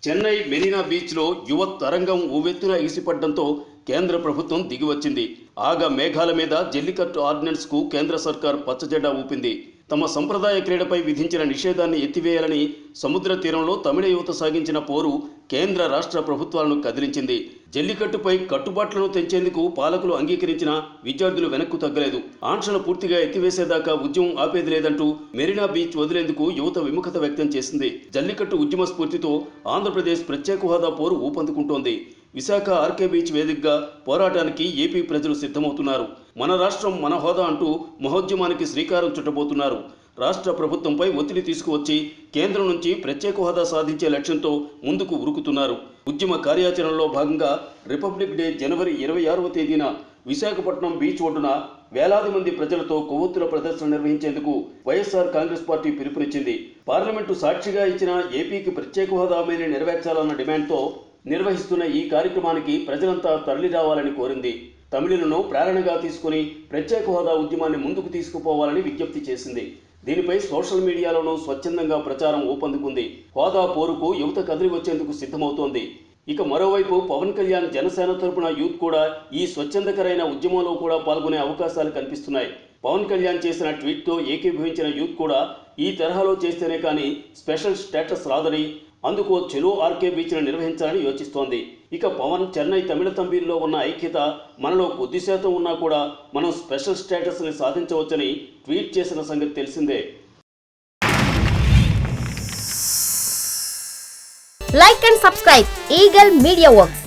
చెన్నై మెరీనా బీచ్లో యువ తరంగం ఉవ్వెత్తున ఎగిసిపడడంతో కేంద్ర ప్రభుత్వం దిగివచ్చింది. ఆగా మేఘాల మీద జల్లికట్టు ఆర్డినెన్స్కు కేంద్ర సర్కార్ పచ్చజెండా ఊపింది. తమ సంప్రదాయ క్రీడపై విధించిన నిషేధాన్ని ఎత్తివేయాలని సముద్ర తీరంలో తమిళ యువత సాగించిన పోరు కేంద్ర రాష్ట్ర ప్రభుత్వాలను కదిలించింది. జల్లికట్టుపై కట్టుబాట్లను తెంచేందుకు పాలకులు అంగీకరించినా విద్యార్థులు వెనక్కు తగ్గలేదు. ఆంక్షలు పూర్తిగా ఎత్తివేసేదాకా ఉద్యమం ఆపేది లేదంటూ మెరీనా బీచ్ వదిలేందుకు యువత విముఖత వ్యక్తం చేసింది. జల్లికట్టు ఉద్యమ స్ఫూర్తితో ఆంధ్రప్రదేశ్ ప్రత్యేక హోదా పోరు ఊపందుకుంటోంది. విశాఖ ఆర్కే బీచ్ వేదికగా పోరాటానికి ఏపీ ప్రజలు సిద్ధమవుతున్నారు. మన రాష్ట్రం మన హోదా అంటూ మహోద్యమానికి శ్రీకారం చుట్టబోతున్నారు. రాష్ట్ర ప్రభుత్వంపై ఒత్తిడి తీసుకువచ్చి కేంద్రం నుంచి ప్రత్యేక హోదా సాధించే లక్ష్యంతో ముందుకు ఉరుకుతున్నారు. ఉద్యమ కార్యాచరణలో భాగంగా రిపబ్లిక్ డే జనవరి 26వ తేదీన విశాఖపట్నం బీచ్ ఒడ్డున వేలాది మంది ప్రజలతో కొవ్వొత్తుల ప్రదర్శన నిర్వహించేందుకు వైఎస్ఆర్ కాంగ్రెస్ పార్టీ పిలుపునిచ్చింది. పార్లమెంటు సాక్షిగా ఇచ్చిన ఏపీకి ప్రత్యేక హోదా హామీని నెరవేర్చాలన్న డిమాండ్తో నిర్వహిస్తున్న ఈ కార్యక్రమానికి ప్రజలంతా తరలి రావాలని కోరింది. తమిళులను ప్రేరణగా తీసుకుని ప్రత్యేక హోదా ఉద్యమాన్ని ముందుకు తీసుకుపోవాలని విజ్ఞప్తి చేసింది. దీనిపై సోషల్ మీడియాలోనూ స్వచ్ఛందంగా ప్రచారం ఊపందుకుంది. హోదా పోరుకు యువత కదిలి వచ్చేందుకు సిద్ధమవుతోంది. ఇక మరోవైపు పవన్ కళ్యాణ్ జనసేన తరపున యూత్ కూడా ఈ స్వచ్ఛందకరైన ఉద్యమంలో కూడా పాల్గొనే అవకాశాలు కనిపిస్తున్నాయి. పవన్ కళ్యాణ్ చేసిన ట్వీట్తో ఏకీభవించిన యూత్ కూడా ఈ తరహాలో చేస్తేనే కానీ స్పెషల్ స్టేటస్ రాదని, అందుకు చెలో ఆర్కే బీచ్ను నిర్వహించాలని యోచిస్తోంది. ఇక పవన్ చెన్నై తమిళ తంబీల్లో ఉన్న ఐక్యత మనలో కొద్ది శాతం ఉన్నా కూడా మనం స్పెషల్ స్టేటస్ని సాధించవచ్చని ట్వీట్ చేసిన సంగతి తెలిసిందే. Like and subscribe Eagle Media Works.